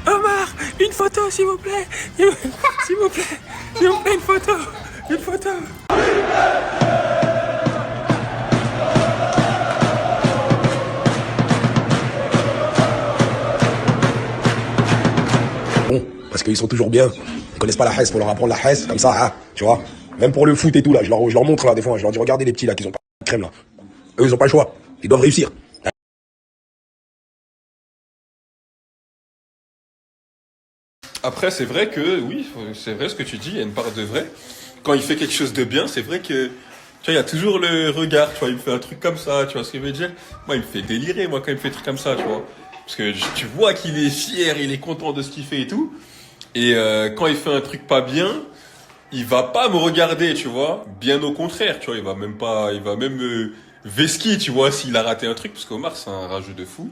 Omar, une photo s'il vous plaît. S'il vous plaît. S'il vous plaît, une photo. Une photo. Bon, parce qu'ils sont toujours bien. Ils connaissent pas la Hesse, pour leur apprendre la Hesse, comme ça, hein, tu vois. Même pour le foot et tout, là, je leur montre, là, des fois, je leur dis, regardez les petits, là, qui ont pas de crème, là. Eux, ils ont pas le choix. Ils doivent réussir. Après, c'est vrai que, oui, c'est vrai ce que tu dis, il y a une part de vrai. Quand il fait quelque chose de bien, c'est vrai que, tu vois, il y a toujours le regard, tu vois, il me fait un truc comme ça, tu vois ce que je veux dire? Moi, il me fait délirer, moi, quand il me fait un truc comme ça, tu vois. Parce que tu vois qu'il est fier, il est content de ce qu'il fait et tout. Et quand il fait un truc pas bien, il va pas me regarder, tu vois. Bien au contraire, tu vois, il va même vesquiller, tu vois, s'il a raté un truc, parce qu'Omar, c'est un rageux de fou.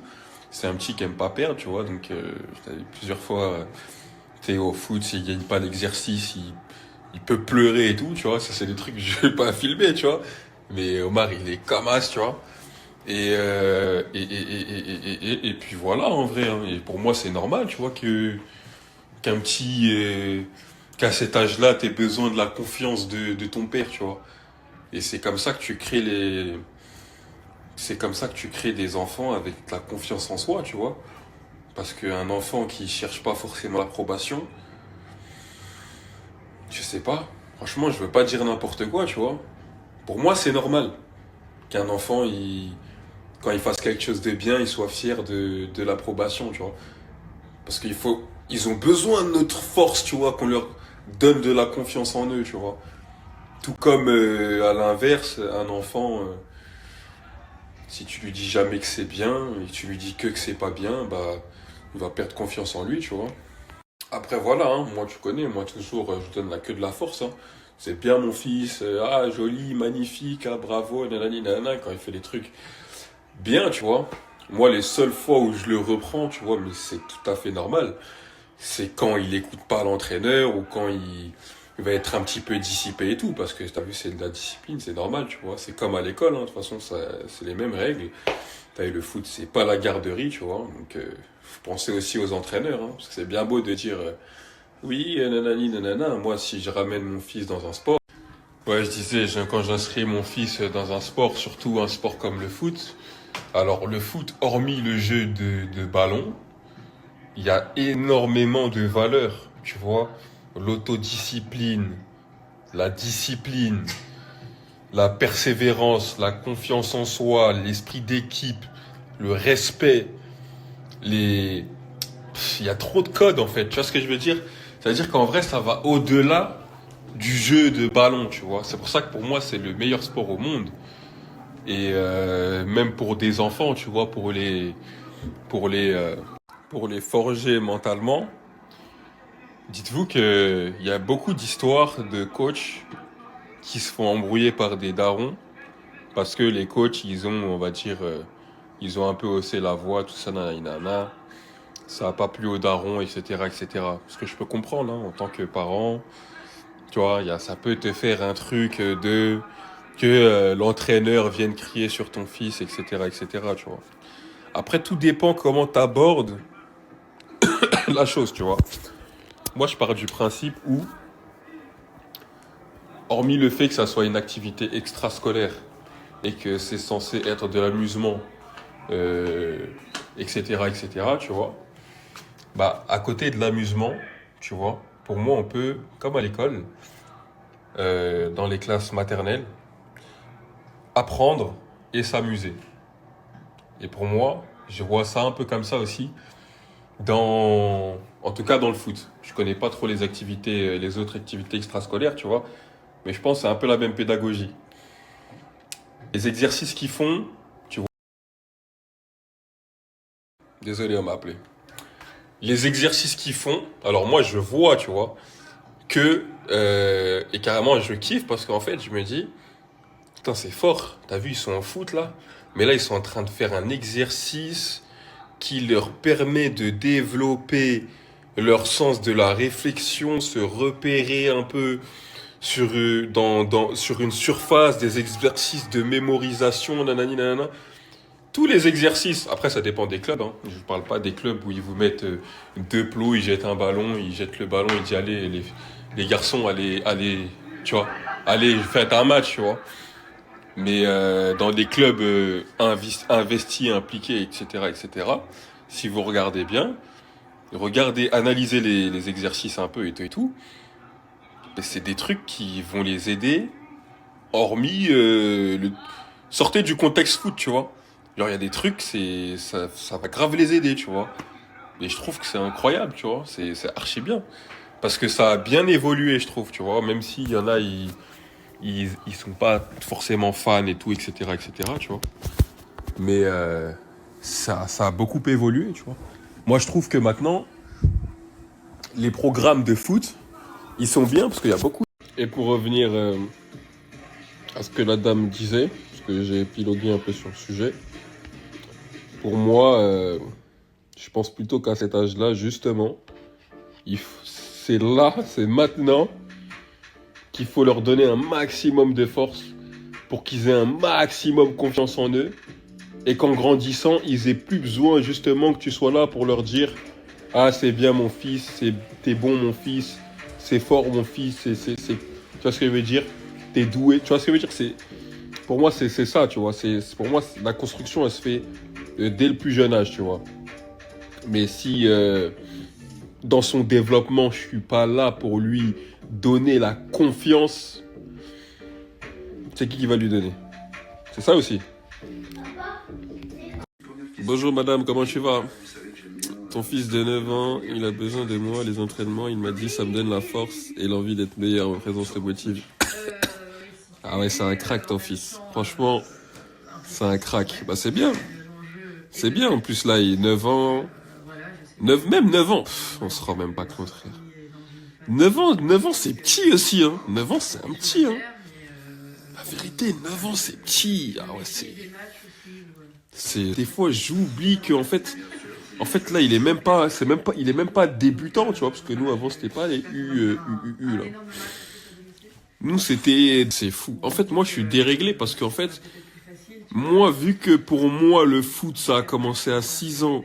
C'est un petit qui aime pas perdre, tu vois, donc je t'avais dit plusieurs fois, tu sais, au foot, s'il gagne pas l'exercice, il peut pleurer et tout, tu vois. Ça, c'est des trucs que je vais pas filmer, tu vois. Mais Omar, il est comme as, tu vois. Et puis voilà, en vrai. Hein. Et pour moi, c'est normal, tu vois, qu'un petit, qu'à cet âge-là, t'aies besoin de la confiance de ton père, tu vois. Et c'est comme ça que tu crées c'est comme ça que tu crées des enfants avec la confiance en soi, tu vois. Parce qu'un enfant qui cherche pas forcément l'approbation, je sais pas. Franchement, je veux pas dire n'importe quoi, tu vois. Pour moi, c'est normal qu'un enfant, quand il fasse quelque chose de bien, il soit fier de l'approbation, tu vois. Parce ils ont besoin de notre force, tu vois, qu'on leur donne de la confiance en eux, tu vois. Tout comme à l'inverse, un enfant, si tu lui dis jamais que c'est bien et tu lui dis que c'est pas bien, bah, il va perdre confiance en lui, tu vois. Après voilà, hein, moi tu connais, moi toujours je donne la queue de la force. Hein. C'est bien mon fils, ah joli, magnifique, ah bravo, nanani nanana, quand il fait des trucs bien, tu vois. Moi les seules fois où je le reprends, tu vois, mais c'est tout à fait normal, c'est quand il écoute pas l'entraîneur ou quand il va être un petit peu dissipé et tout, parce que t'as vu c'est de la discipline, c'est normal, tu vois. C'est comme à l'école, hein, de toute façon c'est les mêmes règles. T'as vu le foot, c'est pas la garderie, tu vois. Donc faut penser aussi aux entraîneurs, hein, parce que c'est bien beau de dire oui, nanani, nanana. Moi, si je ramène mon fils dans un sport, ouais, je disais, quand j'inscris mon fils dans un sport, surtout un sport comme le foot, alors le foot, hormis le jeu de ballon, il y a énormément de valeurs, tu vois. L'autodiscipline, la discipline, la persévérance, la confiance en soi, l'esprit d'équipe, le respect, les... Il y a trop de codes en fait, tu vois ce que je veux dire? C'est-à-dire qu'en vrai, ça va au-delà du jeu de ballon, tu vois. C'est pour ça que pour moi, c'est le meilleur sport au monde. Et même pour des enfants, tu vois, pour les, euh, pour les forger mentalement, dites-vous qu'il y a beaucoup d'histoires de coachs qui se font embrouiller par des darons parce que les coachs, ils ont, on va dire, ils ont un peu haussé la voix, tout ça, nanana. Ça a pas plu aux darons, etc., etc. Ce que je peux comprendre, hein, en tant que parent, tu vois, ça peut te faire un truc de que l'entraîneur vienne crier sur ton fils, etc., etc., tu vois. Après, tout dépend comment t'abordes la chose, tu vois. Moi, je pars du principe où, hormis le fait que ça soit une activité extrascolaire et que c'est censé être de l'amusement, euh, etc., etc., tu vois, bah, à côté de l'amusement, tu vois, pour moi, on peut, comme à l'école, dans les classes maternelles, apprendre et s'amuser. Et pour moi, je vois ça un peu comme ça aussi, en tout cas dans le foot. Je connais pas trop les activités, les autres activités extrascolaires, tu vois, mais je pense que c'est un peu la même pédagogie. Les exercices qu'ils font, tu vois, désolé, on m'a appelé. Les exercices qu'ils font, alors moi je vois, tu vois, et carrément je kiffe parce qu'en fait je me dis, putain c'est fort, t'as vu ils sont en foot là, mais là ils sont en train de faire un exercice qui leur permet de développer leur sens de la réflexion, se repérer un peu sur une surface, des exercices de mémorisation, nanani, nanana. Tous les exercices, après ça dépend des clubs, hein. Je ne parle pas des clubs où ils vous mettent deux plots, ils jettent un ballon, ils jettent le ballon, ils disent allez les garçons, allez, tu vois, allez faites un match, tu vois. Mais dans des clubs investis, impliqués, etc., si vous regardez bien, analysez les exercices un peu et tout, et c'est des trucs qui vont les aider, hormis sortez du contexte foot, tu vois. Genre, il y a des trucs, ça va grave les aider, tu vois. Et je trouve que c'est incroyable, tu vois. C'est archi bien. Parce que ça a bien évolué, je trouve, tu vois. Même s'il y en a, ils sont pas forcément fans et tout, etc., tu vois. Mais ça a beaucoup évolué, tu vois. Moi, je trouve que maintenant, les programmes de foot, ils sont bien parce qu'il y a beaucoup. Et pour revenir à ce que la dame disait, parce que j'ai épilogué un peu sur le sujet, pour moi, je pense plutôt qu'à cet âge-là, justement, c'est maintenant qu'il faut leur donner un maximum de force pour qu'ils aient un maximum confiance en eux et qu'en grandissant, ils aient plus besoin justement que tu sois là pour leur dire « Ah, c'est bien mon fils, t'es bon mon fils, c'est fort mon fils, tu vois ce que je veux dire? T'es doué. » Tu vois ce que je veux dire? Pour moi, c'est ça, tu vois. Pour moi, la construction, elle se fait dès le plus jeune âge, tu vois. Mais si dans son développement, je suis pas là pour lui donner la confiance, c'est qui va lui donner? C'est ça aussi. Bonjour madame, comment tu vas? Ton fils de 9 ans, il a besoin de moi, les entraînements, il m'a dit ça me donne la force et l'envie d'être meilleur, ma présence le motive. Ah ouais, c'est un crack ton fils. Franchement, c'est un crack. Bah c'est bien. C'est bien, en plus là, il a 9 ans. Même 9 ans. On se rend même pas compte, frère. 9 ans, c'est petit aussi, hein. 9 ans, c'est un petit, hein. La vérité, 9 ans, c'est petit. Ah ouais, des fois, j'oublie qu'en fait, là, il est même pas débutant, tu vois, parce que nous, avant, c'était pas les U, là. Nous, c'est fou. En fait, moi, je suis déréglé parce qu'en fait, moi, vu que pour moi, le foot, ça a commencé à 6 ans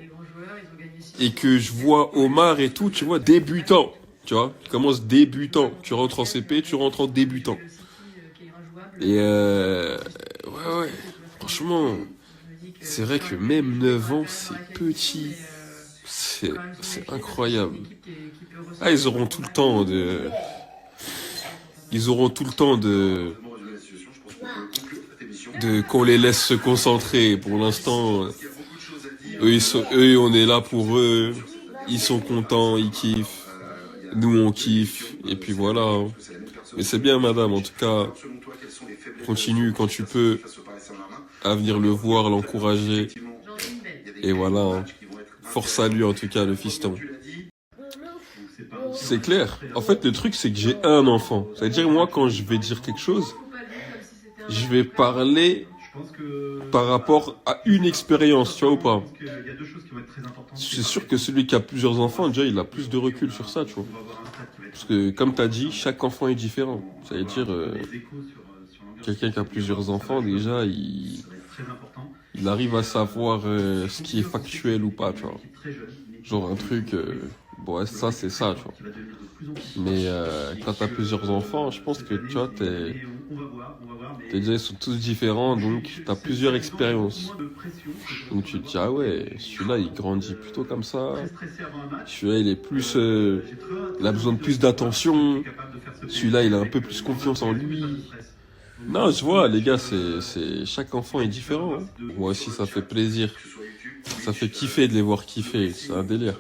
et que je vois Omar et tout, tu vois, débutant. Tu vois, tu commences débutant. Tu rentres en CP, tu rentres en débutant. Et ouais, franchement, c'est vrai que même 9 ans, c'est petit. C'est incroyable. Ah, ils auront tout le temps qu'on les laisse se concentrer. Pour l'instant, eux, on est là pour eux. Ils sont contents, ils kiffent. Nous, on kiffe. Et puis voilà. Hein. Mais c'est bien, madame. En tout cas, continue quand tu peux à venir le voir, l'encourager. Et voilà. Hein. Force à lui, en tout cas, le fiston. C'est clair. En fait, le truc, c'est que j'ai un enfant. C'est-à-dire, moi, quand je vais dire quelque chose, je vais parler par rapport à une expérience, tu vois ou pas? C'est sûr que celui qui a plusieurs enfants, déjà, il a plus de recul sur ça, tu vois. Parce que, comme tu as dit, chaque enfant est différent. Ça veut dire, quelqu'un qui a plusieurs enfants, déjà, il arrive à savoir ce qui est factuel ou pas, tu vois. Genre un truc, bon, ça, c'est ça, tu vois. Mais quand tu as plusieurs enfants, je pense que, tu vois, déjà, ils sont tous différents, donc tu as plusieurs expériences. Donc tu te dis, ah ouais, celui-là, il grandit plutôt comme ça. Celui-là, il est plus... il a besoin de plus d'attention. Celui-là, il a un peu plus confiance en lui. Non, je vois, les gars, chaque enfant est différent. Hein. Moi aussi, ça fait plaisir. Ça fait kiffer de les voir kiffer. C'est un délire.